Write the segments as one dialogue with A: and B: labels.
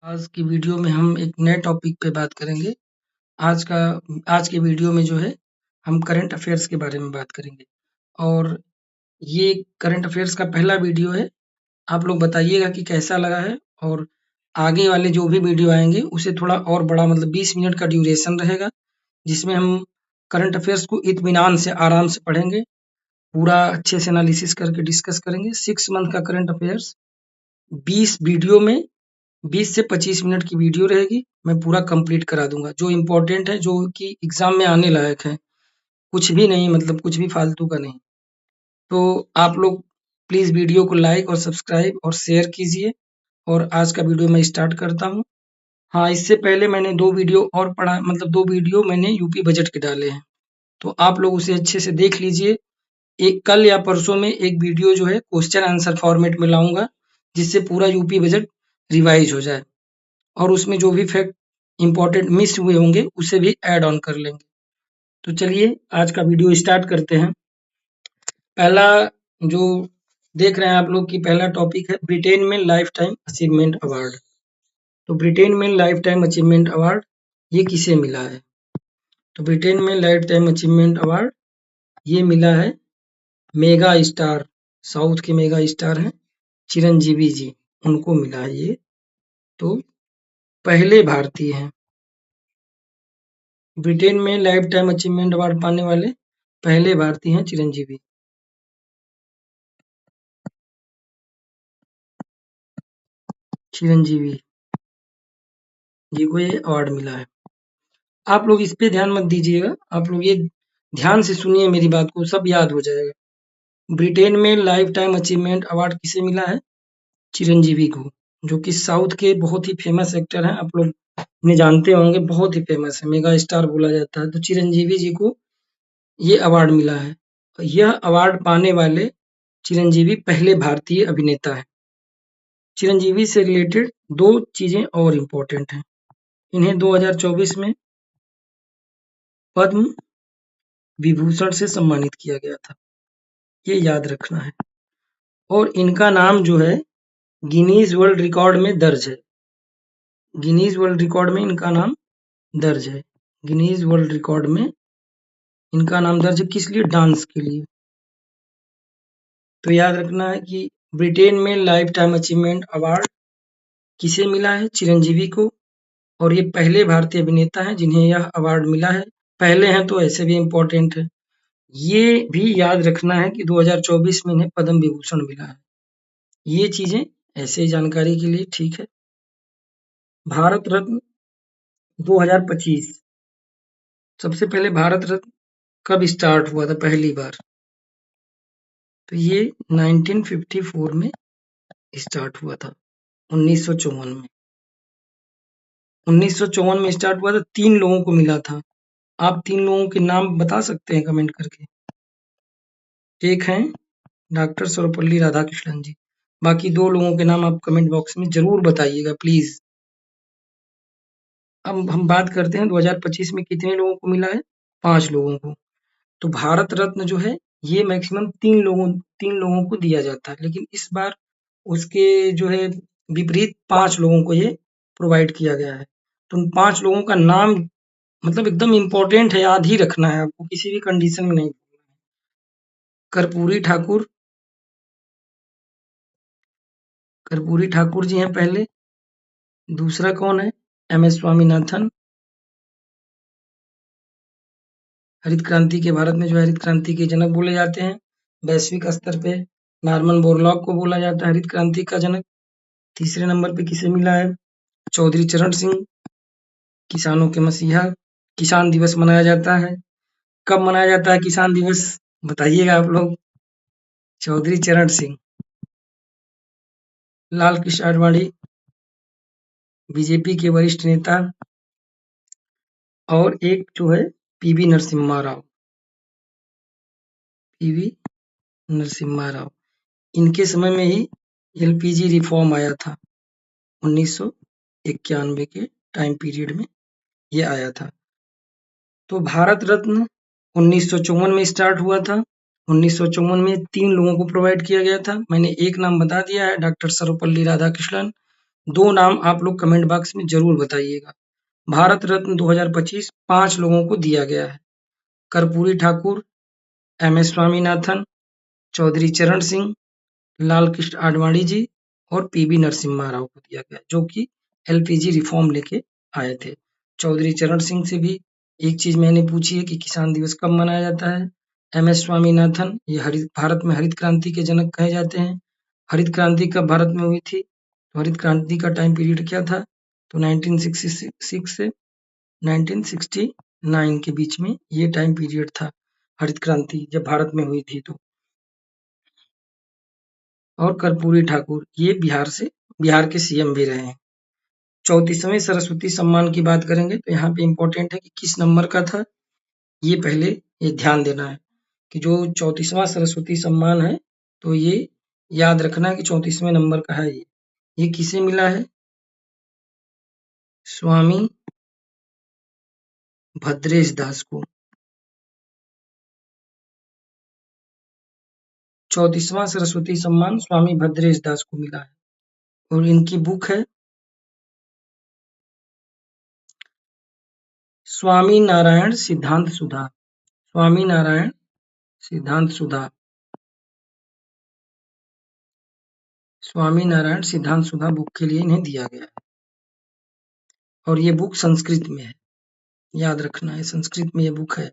A: आज की वीडियो में हम एक नए टॉपिक पे बात करेंगे। आज के वीडियो में जो है हम करंट अफेयर्स के बारे में बात करेंगे और ये करंट अफेयर्स का पहला वीडियो है। आप लोग बताइएगा कि कैसा लगा है और आगे वाले जो भी वीडियो आएंगे उसे थोड़ा और बड़ा मतलब 20 मिनट का ड्यूरेशन रहेगा, जिसमें हम करंट अफेयर्स को इत्मीनान से आराम से पढ़ेंगे, पूरा अच्छे से एनालिसिस करके डिस्कस करेंगे। 6 मंथ का करंट अफेयर्स 20 वीडियो में 20 से 25 मिनट की वीडियो रहेगी। मैं पूरा कंप्लीट करा दूंगा, जो इम्पोर्टेंट है, जो कि एग्जाम में आने लायक है, कुछ भी नहीं, मतलब कुछ भी फालतू का नहीं। तो आप लोग प्लीज वीडियो को लाइक और सब्सक्राइब और शेयर कीजिए और आज का वीडियो मैं स्टार्ट करता हूँ। हाँ, इससे पहले मैंने 2 वीडियो और पढ़ा, मतलब 2 वीडियो मैंने यूपी बजट के डाले हैं, तो आप लोग उसे अच्छे से देख लीजिए। एक कल या परसों में एक वीडियो जो है क्वेश्चन आंसर फॉर्मेट में लाऊंगा, जिससे पूरा यूपी बजट रिवाइज हो जाए और उसमें जो भी फैक्ट इम्पोर्टेंट मिस हुए होंगे उसे भी ऐड ऑन कर लेंगे। तो चलिए आज का वीडियो स्टार्ट करते हैं। पहला जो देख रहे हैं आप लोग की पहला टॉपिक है ब्रिटेन में लाइफ टाइम अचीवमेंट अवार्ड। तो ब्रिटेन में लाइफ टाइम अचीवमेंट अवार्ड ये किसे मिला है? तो ब्रिटेन में लाइफ टाइम अचीवमेंट अवार्ड ये मिला है मेगा स्टार, साउथ के मेगा स्टार हैं चिरंजीवी जी, उनको मिला है ये। तो पहले भारतीय हैं ब्रिटेन में लाइफ टाइम अचीवमेंट अवार्ड पाने वाले, पहले भारतीय हैं चिरंजीवी। चिरंजीवी जी को ये अवार्ड मिला है। आप लोग इस पे ध्यान मत दीजिएगा, आप लोग ये ध्यान से सुनिए मेरी बात को, सब याद हो जाएगा। ब्रिटेन में लाइफ टाइम अचीवमेंट अवार्ड किसे मिला है? चिरंजीवी को, जो कि साउथ के बहुत ही फेमस एक्टर हैं। आप लोग इन्हें जानते होंगे, बहुत ही फेमस है, मेगा स्टार बोला जाता है। तो चिरंजीवी जी को ये अवार्ड मिला है। यह अवार्ड पाने वाले चिरंजीवी पहले भारतीय अभिनेता हैं। चिरंजीवी से रिलेटेड 2 चीजें और इम्पोर्टेंट हैं। इन्हें 2024 में पद्म विभूषण से सम्मानित किया गया था, ये याद रखना है। और इनका नाम जो है गिनीज वर्ल्ड रिकॉर्ड में दर्ज है। गिनीज वर्ल्ड रिकॉर्ड में इनका नाम दर्ज है। गिनीज वर्ल्ड रिकॉर्ड में इनका नाम दर्ज है, किस लिए? डांस के लिए। तो याद रखना है कि ब्रिटेन में लाइफ टाइम अचीवमेंट अवार्ड किसे मिला है? चिरंजीवी को। और ये पहले भारतीय अभिनेता हैं जिन्हें यह अवार्ड मिला है। पहले हैं तो ऐसे भी इम्पोर्टेंट है। ये भी याद रखना है कि 2024 में इन्हें पद्म विभूषण मिला है। ये चीजें ऐसे ही जानकारी के लिए ठीक है। भारत रत्न 2025, सबसे पहले भारत रत्न कब स्टार्ट हुआ था पहली बार? तो ये 1954 में स्टार्ट हुआ था, 1954 में। 1954 में स्टार्ट हुआ था, 3 लोगों को मिला था। आप 3 लोगों के नाम बता सकते हैं कमेंट करके? एक हैं डॉक्टर सर्वपल्ली राधाकृष्णन जी, बाकी 2 लोगों के नाम आप कमेंट बॉक्स में जरूर बताइएगा प्लीज। अब हम बात करते हैं 2025 में कितने लोगों को मिला है? 5 लोगों को। तो भारत रत्न जो है ये मैक्सिमम 3 लोगों को दिया जाता है, लेकिन इस बार उसके जो है विपरीत 5 लोगों को ये प्रोवाइड किया गया है। तो उन 5 लोगों का नाम मतलब एकदम इम्पोर्टेंट है, याद ही रखना है आपको, किसी भी कंडीशन में नहीं। कर्पूरी ठाकुर, कर्पूरी ठाकुर जी हैं पहले। दूसरा कौन है? एम एस स्वामीनाथन, हरित क्रांति के, भारत में जो हरित क्रांति के जनक बोले जाते हैं वैश्विक स्तर पे। नॉर्मन बोरलॉग को बोला जाता है हरित क्रांति का जनक। तीसरे नंबर पे किसे मिला है? चौधरी चरण सिंह, किसानों के मसीहा। किसान दिवस मनाया जाता है, कब मनाया जाता है किसान दिवस? बताइएगा आप लोग। चौधरी चरण सिंह। लाल कृष्ण आडवाणी, बीजेपी के वरिष्ठ नेता। और एक जो है पीवी नरसिम्हा राव, पीवी नरसिम्हा राव। इनके समय में ही एलपीजी रिफॉर्म आया था, 1991 के टाइम पीरियड में ये आया था। तो भारत रत्न 1954 में स्टार्ट हुआ था। 1954 में 3 लोगों को प्रोवाइड किया गया था। मैंने एक नाम बता दिया है, डॉक्टर सर्वपल्ली राधाकृष्णन। 2 नाम आप लोग कमेंट बॉक्स में ज़रूर बताइएगा। भारत रत्न 2025 5 लोगों को दिया गया है। कर्पूरी ठाकुर, एम.एस. स्वामीनाथन, चौधरी चरण सिंह, लाल कृष्ण आडवाणी जी और पीवी नरसिम्हा राव को दिया गया, जो कि एलपीजी रिफॉर्म लेके आए थे। चौधरी चरण सिंह से भी एक चीज मैंने पूछी है कि किसान दिवस कब मनाया जाता है। एम.एस. स्वामीनाथन ये भारत में हरित क्रांति के जनक कहे जाते हैं। हरित क्रांति कब भारत में हुई थी? तो हरित क्रांति का टाइम पीरियड क्या था? तो 1966 से 1969 के बीच में ये टाइम पीरियड था, हरित क्रांति जब भारत में हुई थी तो। और कर्पूरी ठाकुर ये बिहार के सीएम भी रहे हैं। 34वें सरस्वती सम्मान की बात करेंगे तो यहाँ पे इम्पोर्टेंट है कि किस नंबर का था, ये पहले ये ध्यान देना है कि जो 34वां सरस्वती सम्मान है, तो ये याद रखना है कि 34वें नंबर का है ये किसे मिला है? स्वामी भद्रेश दास को। 34वां सरस्वती सम्मान स्वामी भद्रेश दास को मिला है और इनकी बुक है स्वामी नारायण सिद्धांत सुधा। स्वामी नारायण सिद्धांत सुधा। स्वामी नारायण सिद्धांत सुधा बुक के लिए इन्हें दिया गया है और ये बुक संस्कृत में है, याद रखना है संस्कृत में ये बुक है।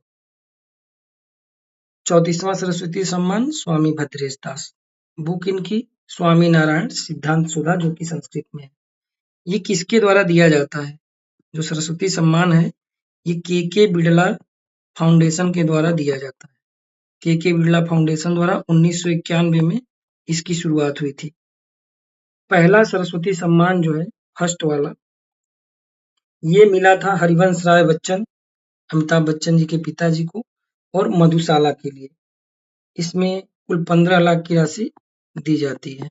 A: 34वां सरस्वती सम्मान स्वामी भद्रेश दास, बुक इनकी स्वामी नारायण सिद्धांत सुधा जो कि संस्कृत में है। ये किसके द्वारा दिया जाता है? जो सरस्वती सम्मान है ये के बिड़ला फाउंडेशन के द्वारा दिया जाता है। के बिड़ला फाउंडेशन द्वारा 1991 में इसकी शुरुआत हुई थी। पहला सरस्वती सम्मान जो है फर्स्ट वाला, ये मिला था हरिवंश राय बच्चन, अमिताभ बच्चन जी के पिताजी को, और मधुशाला के लिए। इसमें कुल 15 लाख की राशि दी जाती है।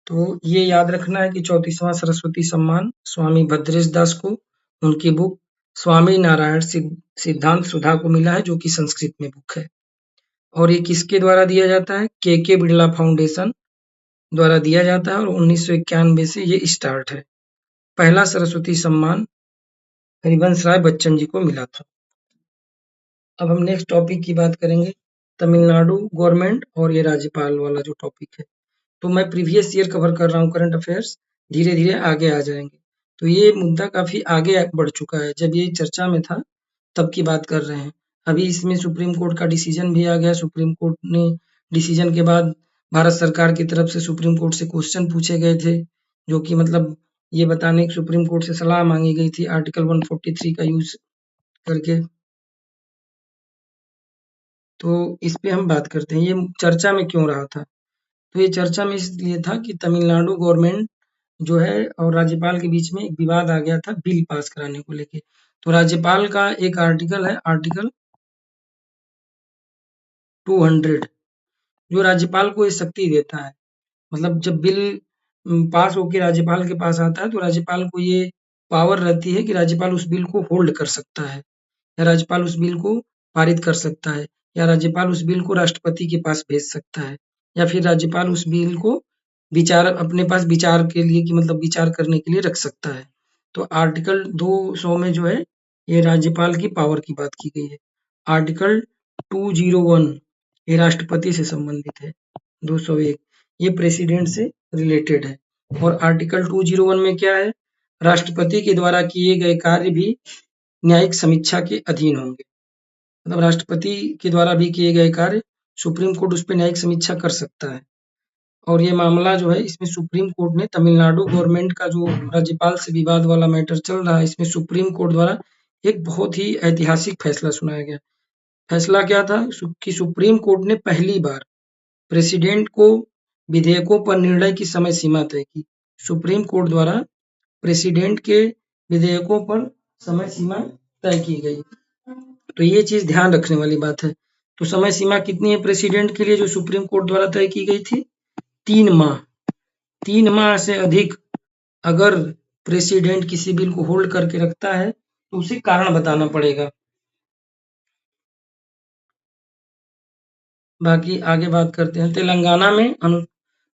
A: तो ये याद रखना है कि 34वां सरस्वती सम्मान स्वामी भद्रेश दास को उनकी बुक स्वामी नारायण सिद्धांत सुधा को मिला है, जो कि संस्कृत में बुक है। और ये किसके द्वारा दिया जाता है? के बिड़ला फाउंडेशन द्वारा दिया जाता है और 1991 से ये स्टार्ट है। पहला सरस्वती सम्मान हरिवंश राय बच्चन जी को मिला था। अब हम नेक्स्ट टॉपिक की बात करेंगे, तमिलनाडु गवर्नमेंट और ये राज्यपाल वाला जो टॉपिक है। तो मैं प्रीवियस ईयर कवर कर रहा हूँ करंट अफेयर्स, धीरे-धीरे आगे आ जाएंगे। तो ये मुद्दा काफ़ी आगे बढ़ चुका है, जब ये चर्चा में था तब की बात कर रहे हैं। अभी इसमें सुप्रीम कोर्ट का डिसीजन भी आ गया। सुप्रीम कोर्ट ने डिसीजन के बाद भारत सरकार की तरफ से सुप्रीम कोर्ट से क्वेश्चन पूछे गए थे, जो कि मतलब ये बताने की सुप्रीम कोर्ट से सलाह मांगी गई थी आर्टिकल 143 का यूज करके। तो इस पे हम बात करते हैं, ये चर्चा में क्यों रहा था? तो ये चर्चा में इसलिए था कि तमिलनाडु गवर्नमेंट जो है और राज्यपाल के बीच में एक विवाद आ गया था बिल पास कराने को लेके। तो राज्यपाल का एक आर्टिकल है, आर्टिकल 200, जो राज्यपाल को ये शक्ति देता है। मतलब जब बिल पास होके राज्यपाल के पास आता है तो राज्यपाल को ये पावर रहती है कि राज्यपाल उस बिल को होल्ड कर सकता है, या राज्यपाल उस बिल को पारित कर सकता है, या राज्यपाल उस बिल को राष्ट्रपति के पास भेज सकता है, या फिर राज्यपाल उस बिल को विचार अपने पास विचार के लिए कि मतलब विचार करने के लिए रख सकता है। तो आर्टिकल 200 में जो है ये राज्यपाल की पावर की बात की गई है। आर्टिकल 201 ये राष्ट्रपति से संबंधित है। 201 ये प्रेसिडेंट से रिलेटेड है। और आर्टिकल 201 में क्या है? राष्ट्रपति के द्वारा किए गए कार्य भी न्यायिक समीक्षा के अधीन होंगे। मतलब राष्ट्रपति के द्वारा भी किए गए कार्य सुप्रीम कोर्ट उस पर न्यायिक समीक्षा कर सकता है। और ये मामला जो है इसमें सुप्रीम कोर्ट ने तमिलनाडु गवर्नमेंट का जो राज्यपाल से विवाद वाला मैटर चल रहा है, इसमें सुप्रीम कोर्ट द्वारा एक बहुत ही ऐतिहासिक फैसला सुनाया गया। फैसला क्या था कि सुप्रीम कोर्ट ने पहली बार प्रेसिडेंट को विधेयकों पर निर्णय की समय सीमा तय की। सुप्रीम कोर्ट द्वारा प्रेसिडेंट के विधेयकों पर समय सीमा तय की गई। तो ये चीज ध्यान रखने वाली बात है। तो समय सीमा कितनी है प्रेसिडेंट के लिए जो सुप्रीम कोर्ट द्वारा तय की गई थी? 3 माह। 3 माह से अधिक अगर प्रेसिडेंट किसी बिल को होल्ड करके रखता है तो उसे कारण बताना पड़ेगा। बाकी आगे बात करते हैं। तेलंगाना में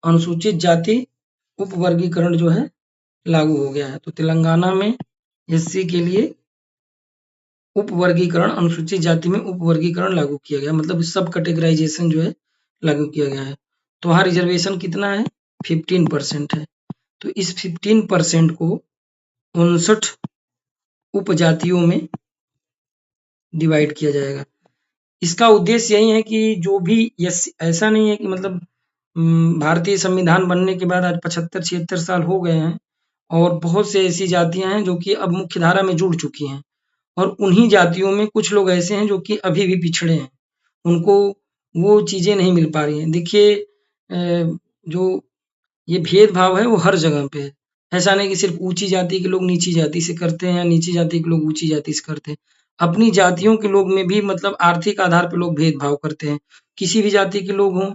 A: अनुसूचित जाति उपवर्गीकरण जो है लागू हो गया है। तो तेलंगाना में एससी के लिए उपवर्गीकरण, अनुसूचित जाति में उपवर्गीकरण लागू किया गया, मतलब सब कैटेगराइजेशन जो है लागू किया गया है। तो वहाँ रिजर्वेशन कितना है? 15% है। तो इस 15% को 59 उपजातियों में डिवाइड किया जाएगा। इसका उद्देश्य यही है कि जो भी ऐसा नहीं है कि मतलब भारतीय संविधान बनने के बाद आज 75-76 साल हो गए हैं और बहुत से ऐसी जातियां हैं जो कि अब मुख्य धारा में जुड़ चुकी हैं, और उन्हीं जातियों में कुछ लोग ऐसे हैं जो कि अभी भी पिछड़े हैं, उनको वो चीज़ें नहीं मिल पा रही हैं। देखिए जो ये भेदभाव है वो हर जगह पे है। ऐसा नहीं कि सिर्फ ऊंची जाति के लोग नीची जाति से करते हैं या नीची जाति के लोग ऊंची जाति से करते हैं। अपनी जातियों के लोग में भी मतलब आर्थिक आधार पर लोग भेदभाव करते हैं। किसी भी जाति के लोग हों,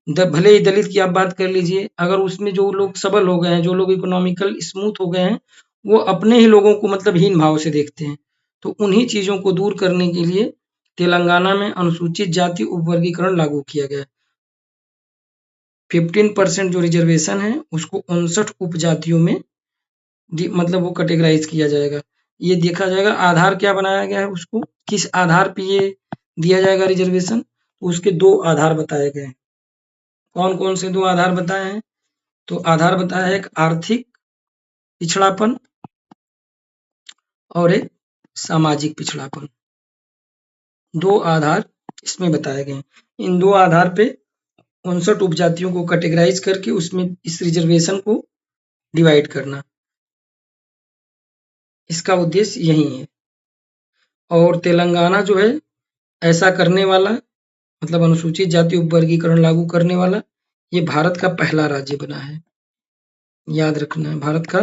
A: भले ही दलित की आप बात कर लीजिए, अगर उसमें जो लोग सबल हो गए हैं, जो लोग इकोनॉमिकल स्मूथ हो गए हैं, वो अपने ही लोगों को मतलब हीन भाव से देखते हैं। तो उन्हीं चीज़ों को दूर करने के लिए तेलंगाना में अनुसूचित जाति उपवर्गीकरण लागू किया गया। 15% जो रिजर्वेशन है उसको 59 उपजातियों में मतलब वो कैटेगराइज किया जाएगा। ये देखा जाएगा आधार क्या बनाया गया है, उसको किस आधार पे ये दिया जाएगा रिजर्वेशन। तो उसके 2 आधार बताए गए हैं। कौन कौन से 2 आधार बताए हैं? तो आधार बताया है एक आर्थिक पिछड़ापन और एक सामाजिक पिछड़ापन। 2 आधार इसमें बताए गए हैं। इन 2 आधार पे 59 उपजातियों को कैटेगराइज करके उसमें इस रिजर्वेशन को डिवाइड करना, इसका उद्देश्य यही है। और तेलंगाना जो है ऐसा करने वाला, मतलब अनुसूचित जाति उपवर्गीकरण लागू करने वाला, ये भारत का पहला राज्य बना है। याद रखना है, भारत का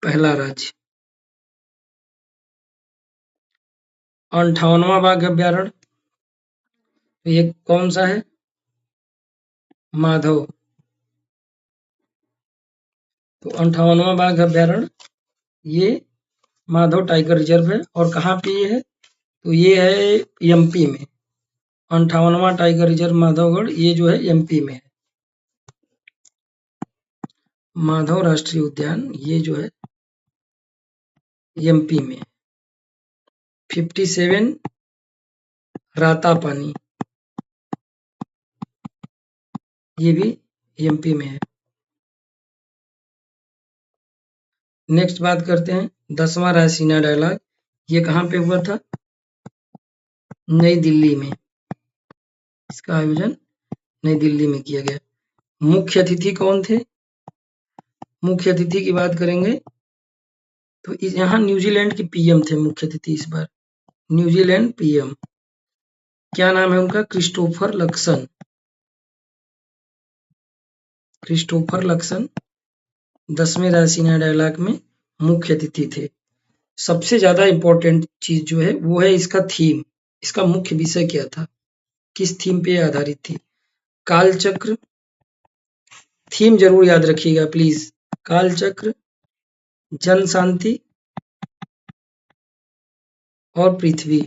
A: पहला राज्य। 58वां बाघ अभ्यारण्य, ये कौन सा है? माधव। तो 58वां बाघ अभ्यारण्य ये माधव टाइगर रिजर्व है। और कहाँ पे ये है? तो ये है एमपी में। 58वां टाइगर रिजर्व माधवगढ़ ये जो है एमपी में है। माधव राष्ट्रीय उद्यान ये जो है एमपी में। 57 रातापानी ये भी एमपी में है। नेक्स्ट बात करते हैं 10वां रायसीना डायलॉग, ये कहाँ पे हुआ था? नई दिल्ली में। इसका आयोजन नई दिल्ली में किया गया। मुख्य अतिथि कौन थे? मुख्य अतिथि की बात करेंगे तो यहाँ न्यूजीलैंड के पीएम थे मुख्य अतिथि इस बार। न्यूजीलैंड पीएम क्या नाम है उनका? Christopher Luxon. क्रिस्टोफर लक्सन 10वें रायसीना डायलॉग में मुख्य अतिथि थे। सबसे ज्यादा इंपॉर्टेंट चीज जो है वो है इसका थीम। इसका मुख्य विषय क्या था, किस थीम पे आधारित थी? कालचक्र। थीम जरूर याद रखिएगा प्लीज। कालचक्र, जन शांति और पृथ्वी।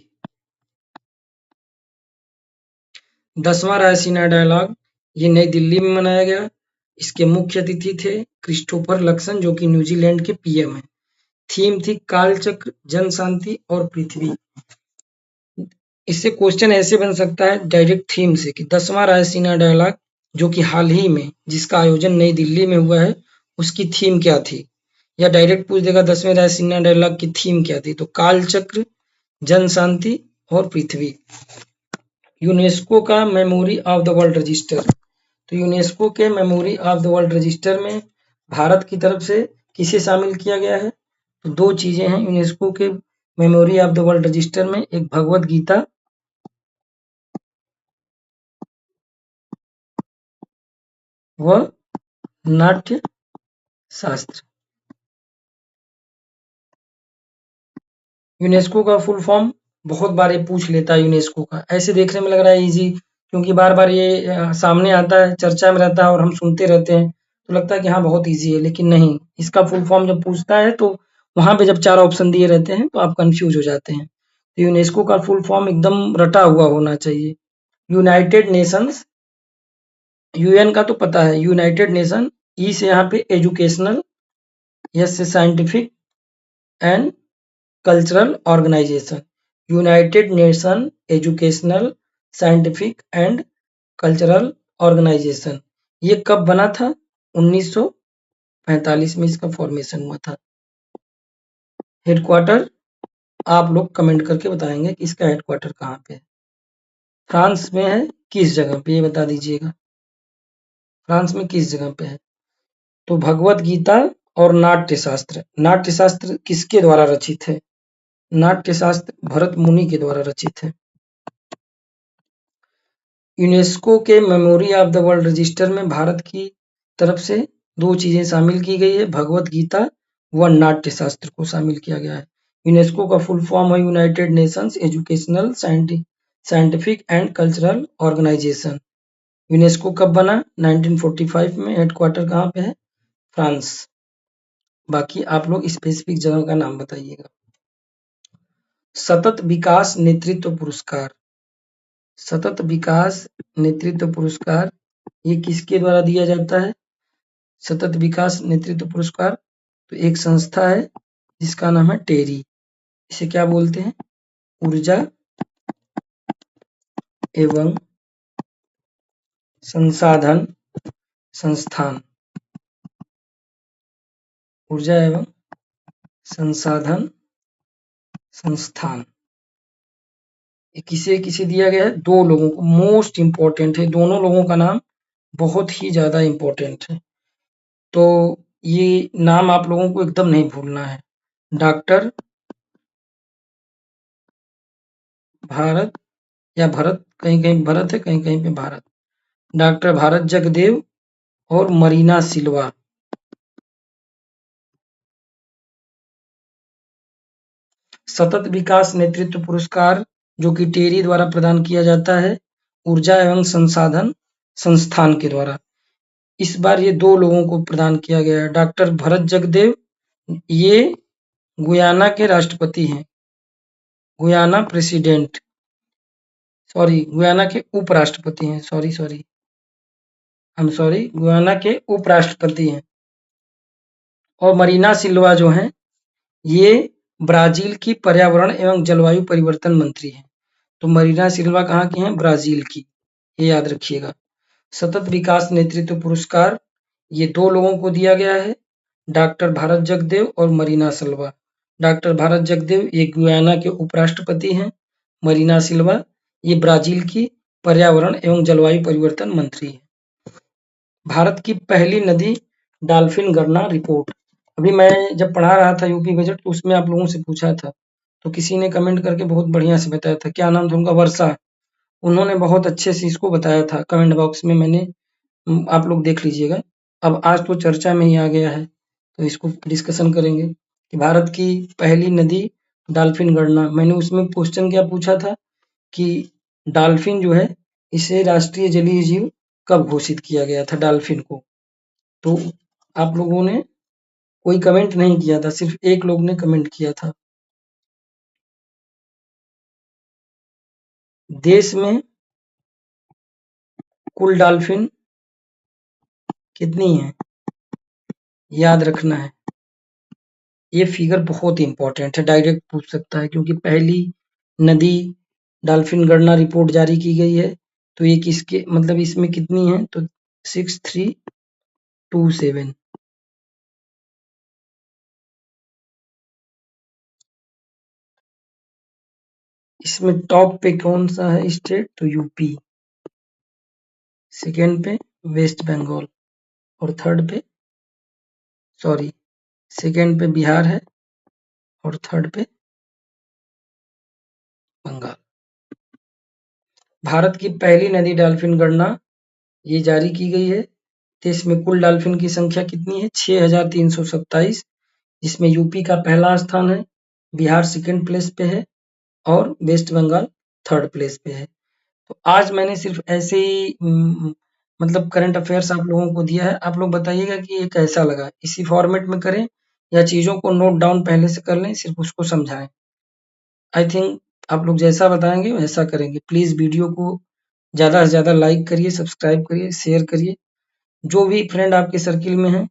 A: 10वां रायसीना डायलॉग ये नई दिल्ली में मनाया गया। इसके मुख्य अतिथि थे क्रिस्टोफर लक्सन जो कि न्यूजीलैंड के पीएम हैं। थीम थी कालचक्र, जन शांति और पृथ्वी। इससे क्वेश्चन ऐसे बन सकता है डायरेक्ट थीम से कि 10वां रायसीना डायलॉग जो कि हाल ही में जिसका आयोजन नई दिल्ली में हुआ है उसकी थीम क्या थी, या डायरेक्ट पूछ देगा 10वें रायसीना डायलॉग की थीम क्या थी। तो कालचक्र, जन शांति और पृथ्वी। यूनेस्को का memory of the world register, तो यूनेस्को के memory of the world register में भारत की तरफ से किसे शामिल किया गया है? तो 2 चीजें हैं यूनेस्को के memory of the world register में, एक भगवत गीता व नाट्य शास्त्र। यूनेस्को का फुल फॉर्म बहुत बार ये पूछ लेता है यूनेस्को का। ऐसे देखने में लग रहा है इजी, क्योंकि बार बार ये सामने आता है, चर्चा में रहता है और हम सुनते रहते हैं, तो लगता है कि हाँ बहुत इजी है, लेकिन नहीं। इसका फुल फॉर्म जब पूछता है तो वहां पे जब 4 ऑप्शन दिए रहते हैं तो आप कंफ्यूज हो जाते हैं। तो यूनेस्को का फुल फॉर्म एकदम रटा हुआ होना चाहिए। यूनाइटेड नेशंस, यूएन का तो पता है, यूनाइटेड नेशन ई से यहाँ पे एजुकेशनल, एस से scientific and cultural organisation. United Nation educational, scientific and cultural organisation. ये कब बना था? 1945 में इसका फॉर्मेशन हुआ था। हेडक्वार्टर आप लोग कमेंट करके बताएंगे कि इसका हेडक्वार्टर कहाँ पे है। फ्रांस में है, किस जगह पे ये बता दीजिएगा। फ्रांस में किस जगह पे है? तो भगवत गीता और नाट्यशास्त्र, नाट्यशास्त्र किसके द्वारा रचित है? नाट्यशास्त्र भरत मुनि के द्वारा रचित है। यूनेस्को के memory of the world register में भारत की तरफ से 2 चीजें शामिल की गई है, भगवत गीता व नाट्यशास्त्र को शामिल किया गया है। यूनेस्को का फुल फॉर्म है united nations educational, scientific and cultural organization. UNESCO कब बना? 1945 में। हेडक्वार्टर कहाँ पे है? फ्रांस। बाकी आप लोग स्पेसिफिक जगह का नाम बताइएगा। सतत विकास नेतृत्व पुरस्कार, सतत विकास नेतृत्व पुरस्कार ये किसके द्वारा दिया जाता है? सतत विकास नेतृत्व पुरस्कार तो एक संस्था है जिसका नाम है टेरी। इसे क्या बोलते हैं? ऊर्जा एवं संसाधन संस्थान। ऊर्जा एवं संसाधन संस्थान। ये किसे किसे दिया गया है? 2 लोगों को। मोस्ट इंपॉर्टेंट है, दोनों लोगों का नाम बहुत ही ज्यादा इंपॉर्टेंट है, तो ये नाम आप लोगों को एकदम नहीं भूलना है। डॉक्टर भारत या भरत, कहीं कहीं भरत है, कहीं कहीं पे भारत। डॉक्टर भारत जगदेव और मरीना सिल्वा। सतत विकास नेतृत्व पुरस्कार जो कि टेरी द्वारा प्रदान किया जाता है ऊर्जा एवं संसाधन संस्थान के द्वारा। इस बार ये 2 लोगों को प्रदान किया गया है। डॉक्टर भरत जगदेव ये गुयाना के राष्ट्रपति हैं, गुयाना प्रेसिडेंट, सॉरी गुयाना के उपराष्ट्रपति हैं, सॉरी गुयाना के उपराष्ट्रपति हैं। और मरीना सिल्वा जो हैं ये ब्राजील की पर्यावरण एवं जलवायु परिवर्तन मंत्री हैं। तो मरीना सिल्वा कहाँ की हैं? ब्राजील की, ये याद रखिएगा। सतत विकास नेतृत्व पुरस्कार ये 2 लोगों को दिया गया है, डॉक्टर भारत जगदेव और मरीना सिल्वा। डॉक्टर भारत जगदेव ये गुयाना के उपराष्ट्रपति हैं, मरीना सिल्वा ये ब्राजील की पर्यावरण एवं जलवायु परिवर्तन मंत्री है। भारत की पहली नदी डॉल्फिन गणना रिपोर्ट। अभी मैं जब पढ़ा रहा था यूपी बजट तो उसमें आप लोगों से पूछा था, तो किसी ने कमेंट करके बहुत बढ़िया से बताया था। क्या नाम था उनका? वर्षा। उन्होंने बहुत अच्छे से इसको बताया था, कमेंट बॉक्स में मैंने, आप लोग देख लीजिएगा। अब आज तो चर्चा में ही आ गया है तो इसको डिस्कशन करेंगे कि भारत की पहली नदी डॉल्फिन गणना। मैंने उसमें क्वेश्चन क्या पूछा था कि डॉल्फिन जो है इसे राष्ट्रीय जलीय जीव कब घोषित किया गया था डॉल्फिन को? तो आप लोगों ने कोई कमेंट नहीं किया था, सिर्फ एक लोग ने कमेंट किया था। देश में कुल डॉल्फिन कितनी है? याद रखना है, ये फिगर बहुत इंपॉर्टेंट है, डायरेक्ट पूछ सकता है क्योंकि पहली नदी डॉल्फिन गणना रिपोर्ट जारी की गई है। तो ये किसके मतलब इसमें कितनी है? तो 6327। इसमें टॉप पे कौन सा है स्टेट? तो यूपी, सेकेंड पे वेस्ट बंगाल और थर्ड पे सेकेंड पे बिहार है और थर्ड पे बंगाल। भारत की पहली नदी डॉल्फिन गणना ये जारी की गई है। देश में कुल डॉल्फिन की संख्या कितनी है? 6327, जिसमें यूपी का पहला स्थान है, बिहार सेकेंड प्लेस पे है और वेस्ट बंगाल थर्ड प्लेस पे है। तो आज मैंने सिर्फ ऐसे ही मतलब करंट अफेयर्स आप लोगों को दिया है। आप लोग बताइएगा कि ये कैसा लगा, इसी फॉर्मेट में करें या चीजों को नोट डाउन पहले से कर लें, सिर्फ उसको समझाएं। आई थिंक आप लोग जैसा बताएंगे वैसा करेंगे। प्लीज वीडियो को ज्यादा से ज्यादा लाइक करिए, सब्सक्राइब करिए, शेयर करिए जो भी फ्रेंड आपके सर्किल में हैं,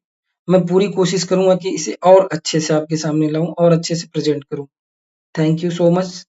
A: मैं पूरी कोशिश करूँगा कि इसे और अच्छे से आपके सामने लाऊँ और अच्छे से प्रेज़ेंट करूँ। Thank you so much.